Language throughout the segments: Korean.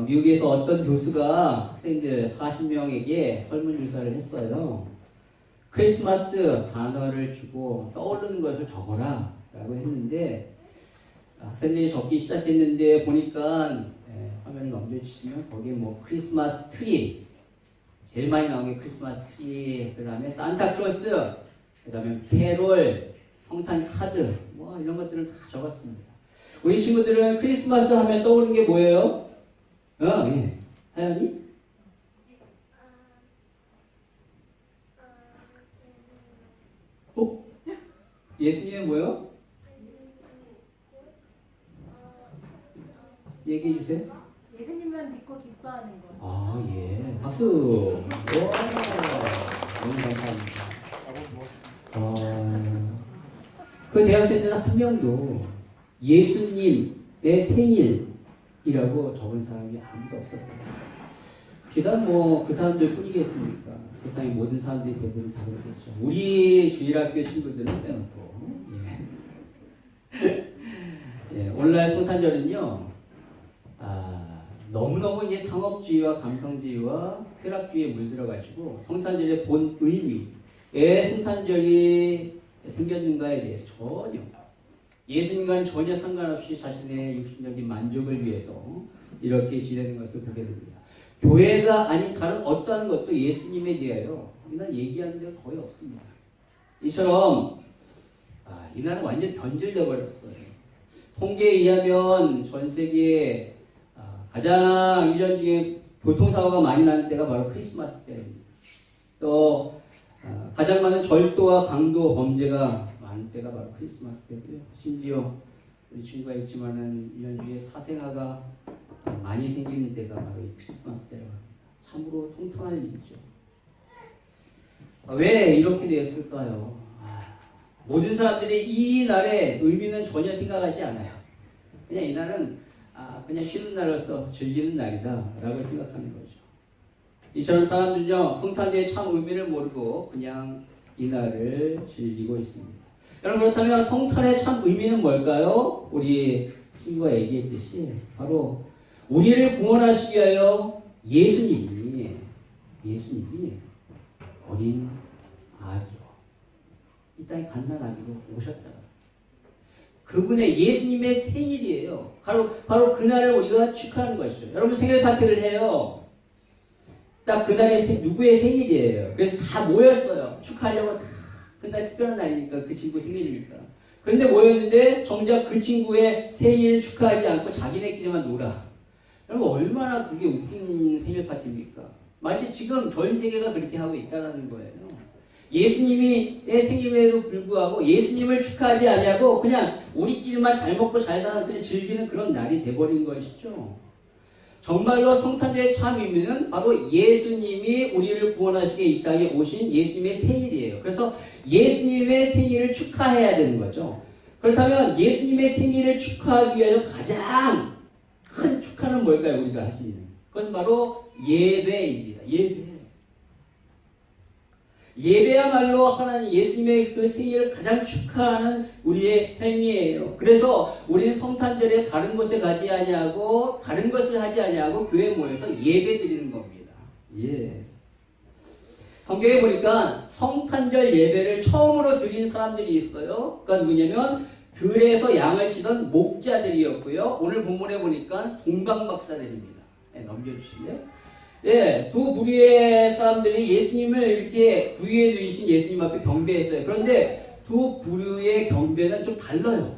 미국에서 어떤 교수가 학생들 40명에게 설문조사를 했어요. 크리스마스 단어를 주고 떠오르는 것을 적어라 라고 했는데 학생들이 적기 시작했는데 보니까 화면을 넘겨주시면 거기에 뭐 크리스마스 트리 제일 많이 나온 게 크리스마스 트리, 그 다음에 산타클로스, 그 다음에 캐롤, 성탄 카드 뭐 이런 것들을 다 적었습니다. 우리 친구들은 크리스마스 하면 떠오르는 게 뭐예요? 예. 하연이? 예수님은 뭐요? 얘기해 주세요. 예수님만 믿고 기뻐하는 거. 아, 예. 박수. 와, 너무 감사합니다. 그 대학생들 한 명도 예수님의 생일이라고 적은 사람이 아무도 없었다. 비단 뭐 그 사람들 뿐이겠습니까? 세상의 모든 사람들이 대부분 다 그러겠죠. 우리 주일학교 친구들은 빼놓고. 예, 오늘날 성탄절은요, 너무너무 이제 상업주의와 감성주의와 쾌락주의에 물들어가지고 성탄절의 본 의미, 왜 성탄절이 생겼는가에 대해서 전혀 예수님과는 전혀 상관없이 자신의 육신적인 만족을 위해서 이렇게 지내는 것을 보게 됩니다. 교회가 아닌 다른 어떠한 것도 예수님에 대하여 이날 얘기하는 데가 거의 없습니다. 이처럼 이날은 완전 변질되어 버렸어요. 통계에 의하면 전 세계에 가장 1년 중에 교통사고가 많이 나는 때가 바로 크리스마스 때입니다. 또 가장 많은 절도와 강도 범죄가 많은 때가 바로 크리스마스 때고요. 심지어 우리 친구가 있지만은 1년 중에 사생아가 많이 생기는 때가 바로 이 크리스마스 때라고 합니다. 참으로 통탄할 일이죠. 왜 이렇게 되었을까요? 모든 사람들이 이 날의 의미는 전혀 생각하지 않아요. 그냥 이 날은 그냥 쉬는 날로서 즐기는 날이다 라고 생각하는 거죠. 이처럼 사람들은요, 성탄절의 참 의미를 모르고 그냥 이 날을 즐기고 있습니다. 여러분, 그렇다면 성탄의 참 의미는 뭘까요? 우리 친구가 얘기했듯이 바로 우리를 구원하시기 위하여 예수님이 어린 아기로 이 땅에 갓난아기로 오셨다. 그분의 예수님의 생일이에요. 바로 그날을 우리가 축하하는 것이죠. 여러분 생일 파티를 해요. 딱 그날에 누구의 생일이에요. 그래서 다 모였어요. 축하하려고 다 그날 특별한 날이니까 그 친구 생일이니까. 그런데 모였는데 정작 그 친구의 생일 축하하지 않고 자기네끼리만 놀아. 여러분 얼마나 그게 웃긴 생일 파티입니까? 마치 지금 전 세계가 그렇게 하고 있다는 거예요. 예수님의 생일에도 불구하고 예수님을 축하하지 아니하고 그냥 우리끼리만 잘 먹고 잘 사는 그냥 즐기는 그런 날이 돼버린 것이죠. 정말로 성탄절의 참 의미는 바로 예수님이 우리를 구원하시게 이 땅에 오신 예수님의 생일이에요. 그래서 예수님의 생일을 축하해야 되는 거죠. 그렇다면 예수님의 생일을 축하하기 위해서 가장 큰 축하는 뭘까요? 우리가 할 수 있는 그것은 바로 예배입니다. 예배야말로 하나님 예수님의 그 생일을 가장 축하하는 우리의 행위예요. 그래서 우리는 성탄절에 다른 곳에 가지 아니하고 다른 것을 하지 아니하고 교회에 모여서 예배 드리는 겁니다. 예. 성경에 보니까 성탄절 예배를 처음으로 드린 사람들이 있어요. 그러니까 누구냐면 들에서 양을 치던 목자들이었고요. 오늘 본문에 보니까 동방박사들입니다. 네, 넘겨주시면. 예, 두 부류의 사람들이 예수님을 이렇게 구유해 주신 예수님 앞에 경배했어요. 그런데 두 부류의 경배는 좀 달라요.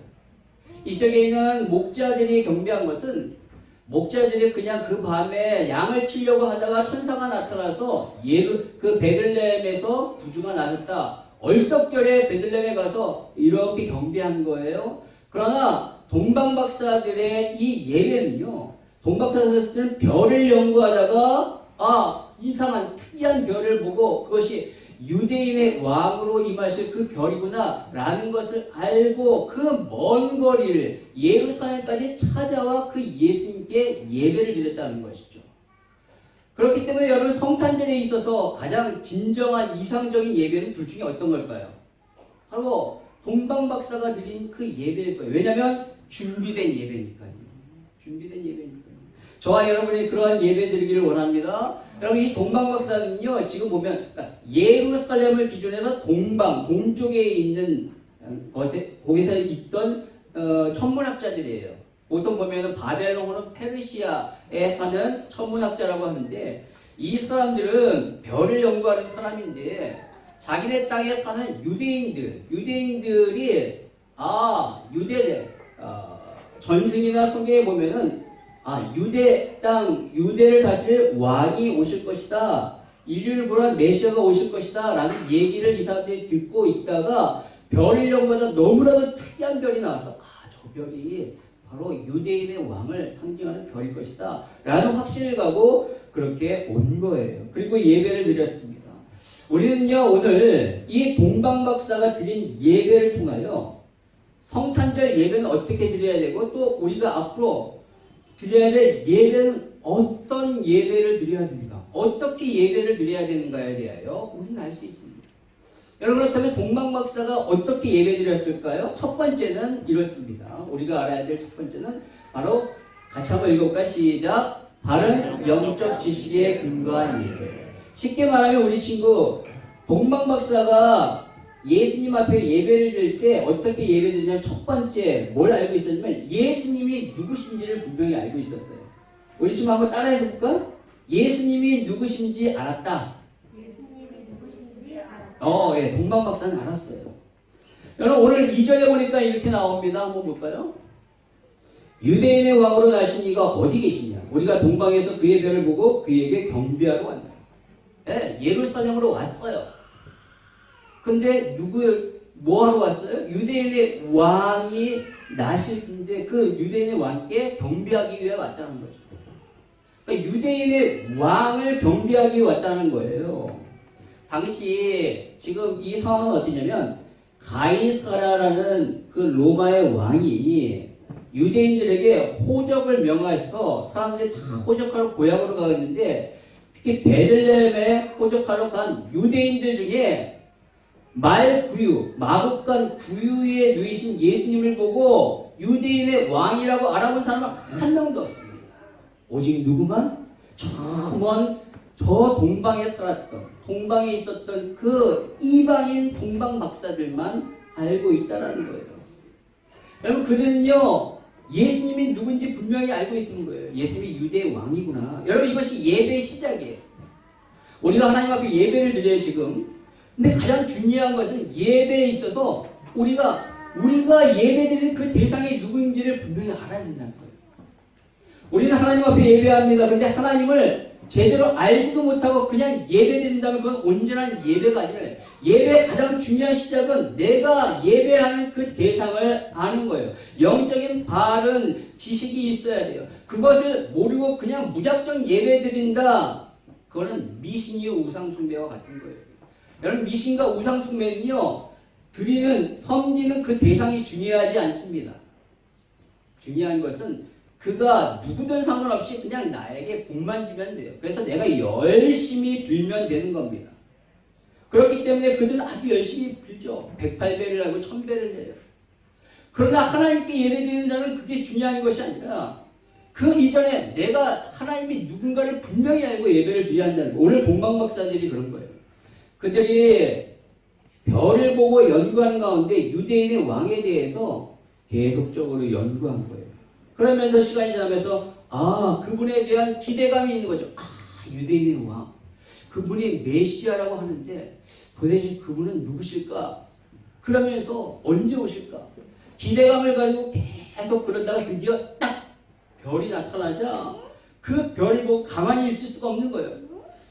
이쪽에 있는 목자들이 경배한 것은 목자들이 그냥 그 밤에 양을 치려고 하다가 천사가 나타나서 그 베들레헴에서 부주가 나셨다. 얼떨결에 베들레헴에 가서 이렇게 경배한 거예요. 그러나 동방박사들의 이 예배는요. 동방박사들은 별을 연구하다가 이상한 특이한 별을 보고 그것이 유대인의 왕으로 임하실 그 별이구나 라는 것을 알고 그 먼 거리를 예루살렘까지 찾아와 그 예수님께 예배를 드렸다는 것이죠. 그렇기 때문에 여러분 성탄절에 있어서 가장 진정한 이상적인 예배는 둘 중에 어떤 걸까요? 바로 동방박사가 드린 그 예배일 거예요. 왜냐하면 준비된 예배니까요. 저와 여러분이 그러한 예배 드리기를 원합니다. 여러분 이 동방박사는요 지금 보면 예루살렘을 기준해서 동쪽에 있는 것에 거기서 있던 천문학자들이에요. 보통 보면은 바벨론 혹은 페르시아에 사는 천문학자라고 하는데 이 사람들은 별을 연구하는 사람인데 자기네 땅에 사는 유대인들이 전승이나 성경에 보면은 유대를 다스릴 왕이 오실 것이다. 인류를 구원한 메시아가 오실 것이다. 라는 얘기를 이 사람들이 듣고 있다가 별을 연구하다 너무나도 특이한 별이 나와서 저 별이 바로 유대인의 왕을 상징하는 별일 것이다. 라는 확신을 가고 그렇게 온 거예요. 그리고 예배를 드렸습니다. 우리는요 오늘 이 동방박사가 드린 예배를 통하여 성탄절 예배는 어떻게 드려야 되고 또 우리가 앞으로 드려야 될 예배는 어떤 예배를 드려야 됩니까? 어떻게 예배를 드려야 되는가에 대하여 우리는 알 수 있습니다. 여러분 그렇다면 동방박사가 어떻게 예배 드렸을까요? 첫 번째는 이렇습니다. 우리가 알아야 될 첫 번째는 바로 같이 한번 읽어볼까요? 시작. 바른 영적 지식에 근거한 예배. 쉽게 말하면 우리 친구 동방박사가 예수님 앞에 예배를 드릴 때 어떻게 예배 드리냐면 첫 번째 뭘 알고 있었냐면 예수님이 누구신지를 분명히 알고 있었어요. 우리 친구 한번 따라해서 볼까? 예수님이 누구신지 알았다. 예수님이 누구신지 알았다. 예, 동방박사는 알았어요. 여러분 오늘 2절에 보니까 이렇게 나옵니다. 한번 볼까요? 유대인의 왕으로 나신 이가 어디 계시냐? 우리가 동방에서 그의 별을 보고 그에게 경배하러 왔다. 예루살렘으로 왔어요. 근데 뭐하러 왔어요? 유대인의 왕이 나시는데 그 유대인의 왕께 경배하기 위해 왔다는 거죠. 그러니까 유대인의 왕을 경배하기 위해 왔다는 거예요. 당시 지금 이 상황은 어떠냐면 가이사라라는 그 로마의 왕이 유대인들에게 호적을 명하여서 사람들이 다 호적하러 고향으로 가겠는데 특히 베들레헴에 호적하러 간 유대인들 중에 마국간 구유에 누이신 예수님을 보고 유대인의 왕이라고 알아본 사람은 한 명도 없습니다. 오직 누구만? 저 동방에 살았던, 동방에 있었던 그 이방인 동방 박사들만 알고 있다라는 거예요. 여러분 그들은요 예수님이 누군지 분명히 알고 있는 거예요. 예수님이 유대의 왕이구나. 여러분 이것이 예배의 시작이에요. 우리가 하나님 앞에 예배를 드려요 지금. 근데 가장 중요한 것은 예배에 있어서 우리가 예배드리는 그 대상이 누구인지를 분명히 알아야 된다는 거예요. 우리는 하나님 앞에 예배합니다. 그런데 하나님을 제대로 알지도 못하고 그냥 예배드린다면 그건 온전한 예배가 아니라 예배의 가장 중요한 시작은 내가 예배하는 그 대상을 아는 거예요. 영적인 바른 지식이 있어야 돼요. 그것을 모르고 그냥 무작정 예배드린다. 그거는 미신이요 우상숭배와 같은 거예요. 여러분 미신과 우상숭배는요 섬기는 그 대상이 중요하지 않습니다. 중요한 것은 그가 누구든 상관없이 그냥 나에게 복만 주면 돼요. 그래서 내가 열심히 빌면 되는 겁니다. 그렇기 때문에 그들은 아주 열심히 빌죠. 108배를 하고 1000배를 해요. 그러나 하나님께 예배드리는 그게 중요한 것이 아니라 그 이전에 내가 하나님이 누군가를 분명히 알고 예배를 드려야 한다는 거예요. 오늘 동방박사들이 그런 거예요. 그들이 별을 보고 연구하는 가운데 유대인의 왕에 대해서 계속적으로 연구한 거예요. 그러면서 시간이 지나면서 그분에 대한 기대감이 있는 거죠. 유대인의 왕. 그분이 메시아라고 하는데 도대체 그분은 누구실까? 그러면서 언제 오실까? 기대감을 가지고 계속 그러다가 드디어 딱 별이 나타나자 그 별을 보고 가만히 있을 수가 없는 거예요.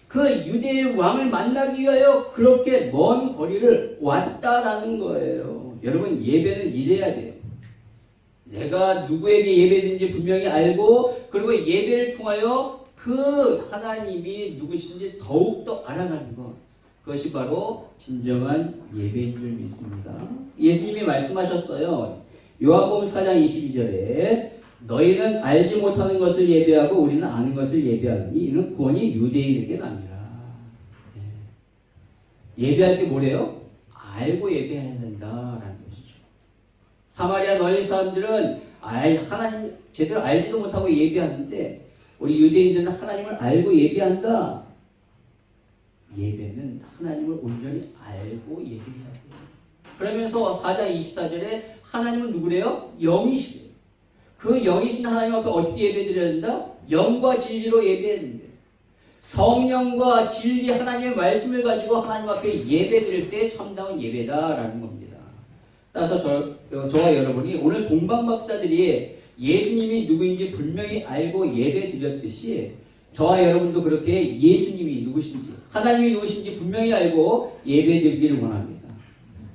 그 유대의 왕을 만나기 위하여 그렇게 먼 거리를 왔다라는 거예요. 여러분 예배는 이래야 돼요. 내가 누구에게 예배든지 분명히 알고 그리고 예배를 통하여 그 하나님이 누구신지 더욱더 알아가는 것. 그것이 바로 진정한 예배인 줄 믿습니다. 예수님이 말씀하셨어요. 요한복음 4장 22절에 너희는 알지 못하는 것을 예배하고 우리는 아는 것을 예배하니 이는 구원이 유대인에게 납니다. 예배할 때 뭐래요? 알고 예배해야 된다라는 것이죠. 사마리아 너희 사람들은 하나님 제대로 알지도 못하고 예배하는데 우리 유대인들은 하나님을 알고 예배한다. 예배는 하나님을 온전히 알고 예배해야 돼요. 그러면서 4장 24절에 하나님은 누구래요? 영이시래요. 그 영이신 하나님 앞에 어떻게 예배드려야 된다? 영과 진리로 예배해야 된대요. 성령과 진리 하나님의 말씀을 가지고 하나님 앞에 예배드릴 때 참다운 예배다라는 겁니다. 따라서 저와 여러분이 오늘 동방박사들이 예수님이 누구인지 분명히 알고 예배드렸듯이 저와 여러분도 그렇게 예수님이 누구신지 하나님이 누구신지 분명히 알고 예배드리기를 원합니다.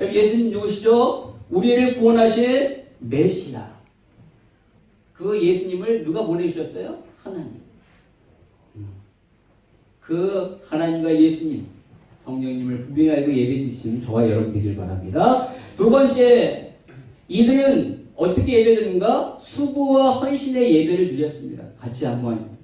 예수님 누구시죠? 우리를 구원하실 메시아. 그 예수님을 누가 보내주셨어요? 하나님. 그 하나님과 예수님, 성령님을 분명히 알고 예배드리시는 저와 여러분 되길 바랍니다. 두 번째, 이들은 어떻게 예배드리는가? 수고와 헌신의 예배를 드렸습니다. 같이 한번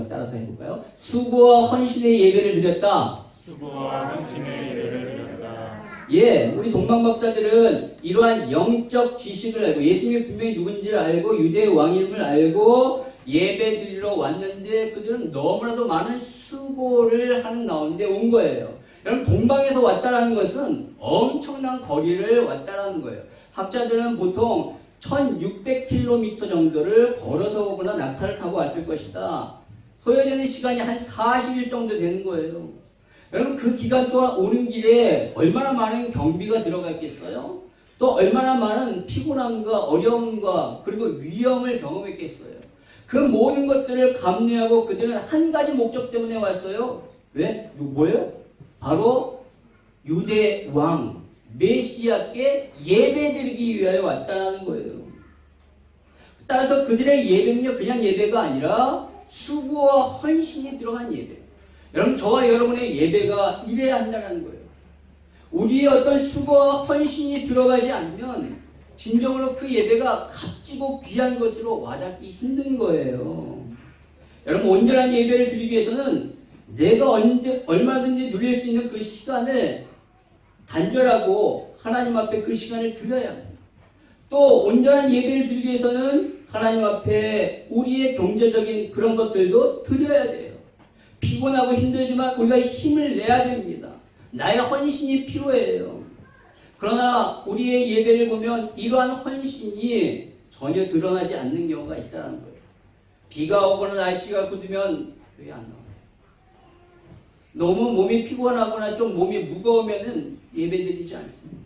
따라서 해볼까요? 수고와 헌신의 예배를 드렸다. 수고와 헌신의 예배를 드렸다. 예, 우리 동방박사들은 이러한 영적 지식을 알고 예수님이 분명히 누군지를 알고 유대의 왕임을 알고 예배 드리러 왔는데 그들은 너무나도 많은 수고를 하는 가운데 온 거예요. 여러분 동방에서 왔다라는 것은 엄청난 거리를 왔다라는 거예요. 학자들은 보통 1600km 정도를 걸어서 오거나 낙타를 타고 왔을 것이다. 소요되는 시간이 한 40일 정도 되는 거예요. 여러분 그 기간 동안 오는 길에 얼마나 많은 경비가 들어가 있겠어요? 또 얼마나 많은 피곤함과 어려움과 그리고 위험을 경험했겠어요. 그 모든 것들을 감내하고 그들은 한 가지 목적 때문에 왔어요. 왜? 뭐예요? 바로 유대 왕 메시아께 예배드리기 위하여 왔다는 거예요. 따라서 그들의 예배는요 그냥 예배가 아니라 수고와 헌신이 들어간 예배. 여러분 저와 여러분의 예배가 이래야 한다는 거예요. 우리의 어떤 수고와 헌신이 들어가지 않으면 진정으로 그 예배가 값지고 귀한 것으로 와닿기 힘든 거예요. 여러분 온전한 예배를 드리기 위해서는 내가 얼마든지 누릴 수 있는 그 시간을 단절하고 하나님 앞에 그 시간을 드려야 합니다. 또 온전한 예배를 드리기 위해서는 하나님 앞에 우리의 경제적인 그런 것들도 드려야 돼요. 피곤하고 힘들지만 우리가 힘을 내야 됩니다. 나의 헌신이 필요해요. 그러나 우리의 예배를 보면 이러한 헌신이 전혀 드러나지 않는 경우가 있다는 거예요. 비가 오거나 날씨가 굳으면 교회 안 나와요. 너무 몸이 피곤하거나 좀 몸이 무거우면은 예배드리지 않습니다.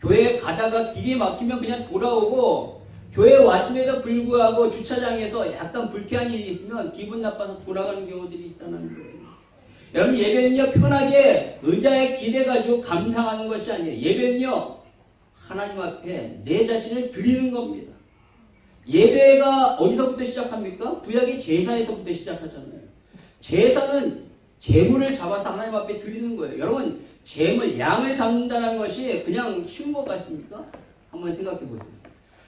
교회에 가다가 길이 막히면 그냥 돌아오고 교회에 왔음에도 불구하고 주차장에서 약간 불쾌한 일이 있으면 기분 나빠서 돌아가는 경우들이 있다는 거예요. 여러분 예배는요 편하게 의자에 기대가지고 감상하는 것이 아니에요. 예배는요 하나님 앞에 내 자신을 드리는 겁니다. 예배가 어디서부터 시작합니까? 구약의 제사에서부터 시작하잖아요. 제사는 제물을 잡아서 하나님 앞에 드리는 거예요. 여러분 제물, 양을 잡는다는 것이 그냥 쉬운 것 같습니까? 한번 생각해 보세요.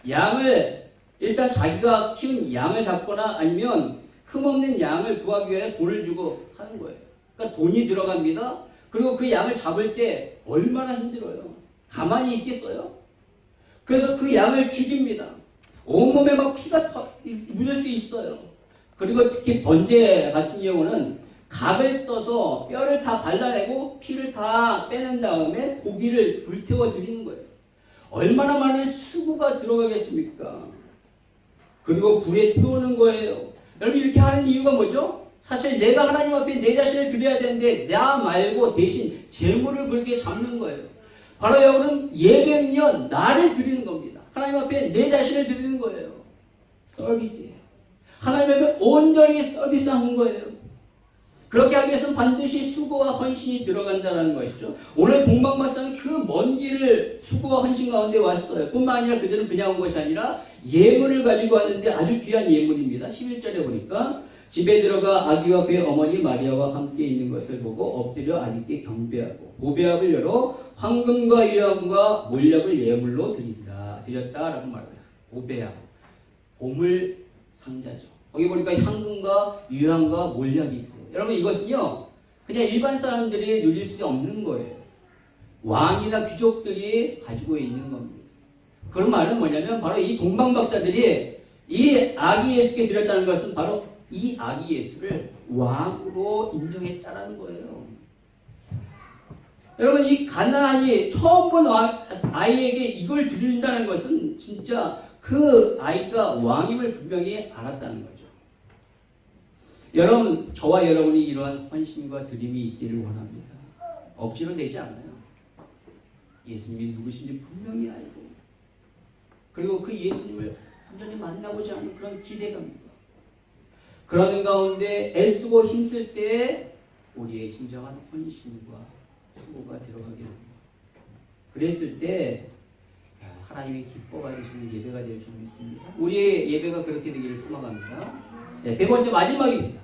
양을 일단 자기가 키운 양을 잡거나 아니면 흠없는 양을 구하기 위해 돈을 주고 사는 거예요. 그러니까 돈이 들어갑니다. 그리고 그 양을 잡을 때 얼마나 힘들어요. 가만히 있겠어요? 그래서 그 양을 죽입니다. 온몸에 막 피가 묻을 수 있어요. 그리고 특히 번제 같은 경우는 각을 떠서 뼈를 다 발라내고 피를 다 빼낸 다음에 고기를 불태워 드리는 거예요. 얼마나 많은 수고가 들어가겠습니까? 그리고 불에 태우는 거예요. 여러분 이렇게 하는 이유가 뭐죠? 사실 내가 하나님 앞에 내 자신을 드려야 되는데 나 말고 대신 재물을 그렇게 잡는 거예요. 바로 여러분 예배는요 나를 드리는 겁니다. 하나님 앞에 내 자신을 드리는 거예요. 서비스예요. 하나님 앞에 온전히 서비스하는 거예요. 그렇게 하기 위해서는 반드시 수고와 헌신이 들어간다는 것이죠. 오늘 동방박사는 그 먼 길을 수고와 헌신 가운데 왔어요. 뿐만 아니라 그들은 그냥 온 것이 아니라 예물을 가지고 왔는데 아주 귀한 예물입니다. 11절에 보니까 집에 들어가 아기와 그의 어머니 마리아와 함께 있는 것을 보고 엎드려 아기께 경배하고 보배압을 열어 황금과 유황과 몰약을 예물로 드렸다라고 말했어요. 보배압, 보물 상자죠. 거기 보니까 향금과 유황과 몰약이 있고 여러분 이것은요 그냥 일반 사람들이 누릴 수 없는 거예요. 왕이나 귀족들이 가지고 있는 겁니다. 그런 말은 뭐냐면 바로 이 동방박사들이 이 아기 예수께 드렸다는 것은 바로 이 아기 예수를 왕으로 인정했다라는 거예요. 여러분, 이 가나안이 처음 본 아이에게 이걸 드린다는 것은 진짜 그 아이가 왕임을 분명히 알았다는 거죠. 여러분, 저와 여러분이 이러한 헌신과 드림이 있기를 원합니다. 억지로 되지 않아요. 예수님이 누구신지 분명히 알고, 그리고 그 예수님을 완전히 만나보지 않은 그런 기대감입니다. 그러는 가운데 애쓰고 힘쓸 때 우리의 진정한 헌신과 수고가 들어가게 됩니다. 그랬을 때 하나님이 기뻐 받으시는 예배가 될 줄 믿습니다. 우리의 예배가 그렇게 되기를 소망합니다. 네, 세 번째 마지막입니다.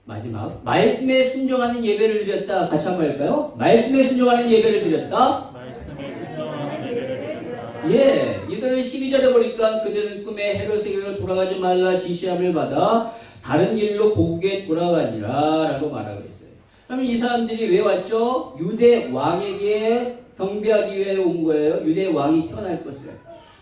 마지막, 말씀에 순종하는 예배를 드렸다. 같이 한번 할까요? 말씀에 순종하는 예배를 드렸다. 말씀에 순종하는 예배를 드렸다. 예, 이들은 12절에 보니까 그들은 꿈에 헤롯에게로 돌아가지 말라 지시함을 받아 다른 길로 고국에 돌아가니라 라고 말하고 있어요. 그러면 이 사람들이 왜 왔죠? 유대 왕에게 경배하기 위해 온 거예요. 유대 왕이 태어날 것을.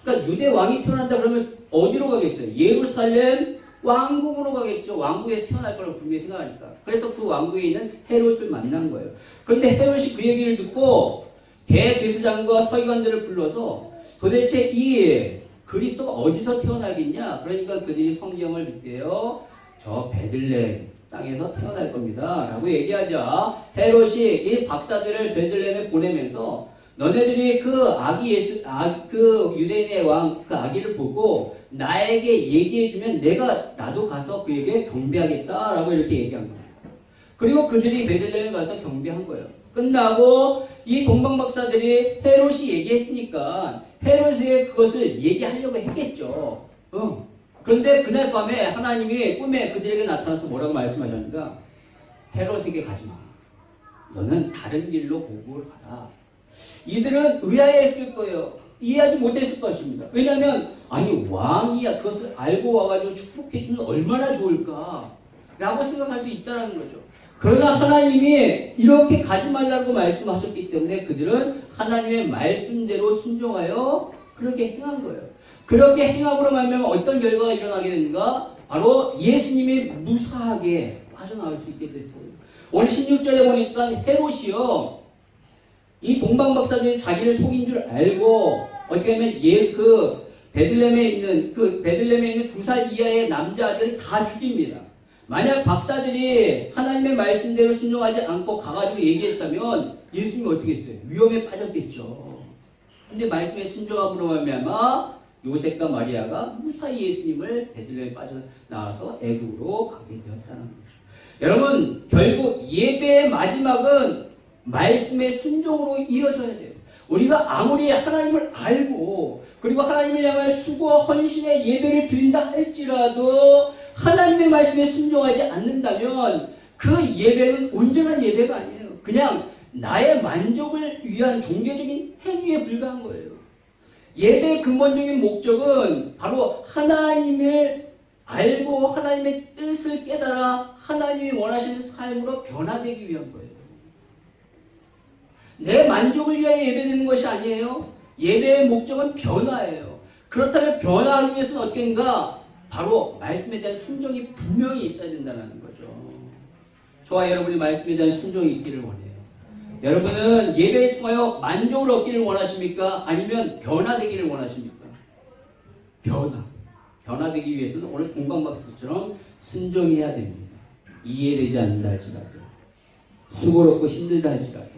그러니까 유대 왕이 태어난다 그러면 어디로 가겠어요? 예루살렘 왕궁으로 가겠죠. 왕궁에서 태어날 거라고 분명히 생각하니까. 그래서 그 왕궁에 있는 헤롯을 만난 거예요. 그런데 헤롯이 그 얘기를 듣고 대제사장과 서기관들을 불러서 도대체 이 그리스도가 어디서 태어나겠냐? 그러니까 그들이 성경을 빗대요. 저 베들레헴 땅에서 태어날 겁니다. 라고 얘기하자 헤롯이 이 박사들을 베들레헴에 보내면서 너네들이 그 아기 예수, 그 유대인의 왕, 그 아기를 보고 나에게 얘기해주면 나도 가서 그에게 경배하겠다라고 이렇게 얘기한 거예요. 그리고 그들이 베들레헴에 가서 경배한 거예요. 끝나고 이 동방박사들이 헤롯이 얘기했으니까 헤롯에게 그것을 얘기하려고 했겠죠. 그런데 그날 밤에 하나님이 꿈에 그들에게 나타나서 뭐라고 말씀하셨는가? 헤롯에게 가지 마. 너는 다른 길로 고국을 가라. 이들은 의아해했을 거예요. 이해하지 못했을 것입니다. 왜냐하면 아니 왕이야 그것을 알고 와가지고 축복해주면 얼마나 좋을까 라고 생각할 수 있다는 거죠. 그러나 하나님이 이렇게 가지 말라고 말씀하셨기 때문에 그들은 하나님의 말씀대로 순종하여 그렇게 행한 거예요. 그렇게 행함으로 말미암아 어떤 결과가 일어나게 되는가? 바로 예수님이 무사하게 빠져나올 수 있게 됐어요. 오늘 16절에 보니까 헤롯이요, 이 동방박사들이 자기를 속인 줄 알고 어떻게 하면 그 베들레헴에 있는 2살 이하의 남자들을 다 죽입니다. 만약 박사들이 하나님의 말씀대로 순종하지 않고 가가지고 얘기했다면 예수님이 어떻게 했어요? 위험에 빠졌겠죠. 근데 말씀에 순종함으로 말미암아 요셉과 마리아가 무사히 예수님을 베들레헴에 빠져나와서 애국으로 가게 되었다는 거죠. 여러분, 결국 예배의 마지막은 말씀의 순종으로 이어져야 돼요. 우리가 아무리 하나님을 알고 그리고 하나님을 향한 수고와 헌신의 예배를 드린다 할지라도 하나님의 말씀에 순종하지 않는다면 그 예배는 온전한 예배가 아니에요. 그냥 나의 만족을 위한 종교적인 행위에 불과한 거예요. 예배의 근본적인 목적은 바로 하나님을 알고 하나님의 뜻을 깨달아 하나님이 원하시는 삶으로 변화되기 위한 거예요. 내 만족을 위하여 예배드리는 것이 아니에요. 예배의 목적은 변화예요. 그렇다면 변화하기 위해서는 어떻게인가? 바로 말씀에 대한 순종이 분명히 있어야 된다는 거죠. 저와 여러분이 말씀에 대한 순종이 있기를 원해요. 여러분은 예배를 통하여 만족을 얻기를 원하십니까? 아니면 변화되기를 원하십니까? 변화되기 위해서는 오늘 동방박사처럼 순종해야 됩니다. 이해되지 않는다 할지라도, 수고롭고 힘들다 할지라도,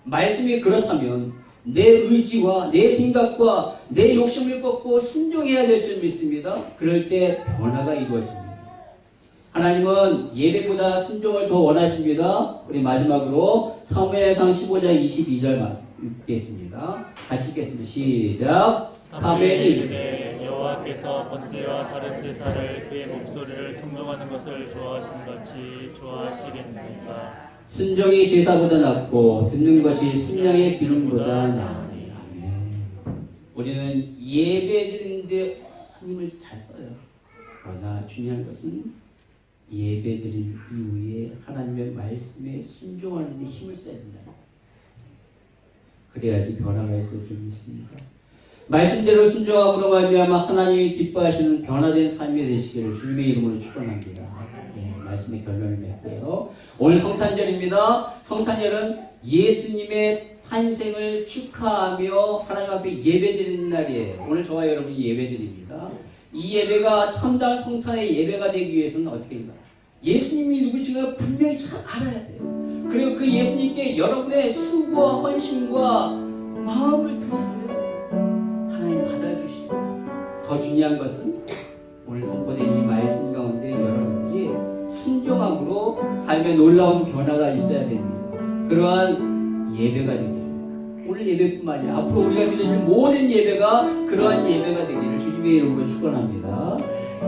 말씀이 그렇다면 내 의지와 내 생각과 내 욕심을 꺾고 순종해야 될 줄 믿습니다. 그럴 때 변화가 이루어집니다. 하나님은 예배보다 순종을 더 원하십니다. 우리 마지막으로 사무엘상 15장 22절 읽겠습니다. 같이 읽겠습니다. 시작. 사무엘이 이르되 여호와께서 번제와 다른 제사를 그의 목소리를 청종하는 것을 좋아하신 같이 좋아하시겠나이까. 순종이 제사보다 낫고 듣는 것이 순양의 기름보다 나으니. 아멘. 우리는 예배드리는데 힘을 잘 써요. 그러나 중요한 것은 예배드린 이후에 하나님의 말씀에 순종하는 데 힘을 써야 된다. 그래야지 변화가 있을 줄 믿습니다. 말씀대로 순종함으로 말미암아 하나님이 기뻐하시는 변화된 삶이 되시기를 주님의 이름으로 축원합니다. 예, 말씀의 결론을 맺고요. 오늘 성탄절입니다. 성탄절은 예수님의 탄생을 축하하며 하나님 앞에 예배드리는 날이에요. 오늘 저와 여러분이 예배드립니다. 이 예배가 참다운 성탄의 예배가 되기 위해서는 어떻게 해야 예수님이 누구신가 분명히 잘 알아야 돼요. 그리고 그 예수님께 여러분의 수고와 헌신과 마음을 들어서요. 하나님 받아주시고 더 중요한 것은 오늘 선포된 이 말씀 가운데 여러분들이 순종함으로 삶에 놀라운 변화가 있어야 됩니다. 그러한 예배가 되기를 오늘 예배뿐만 아니라 앞으로 우리가 드리는 모든 예배가 그러한 예배가 되기를 주님의 이름으로 축원합니다.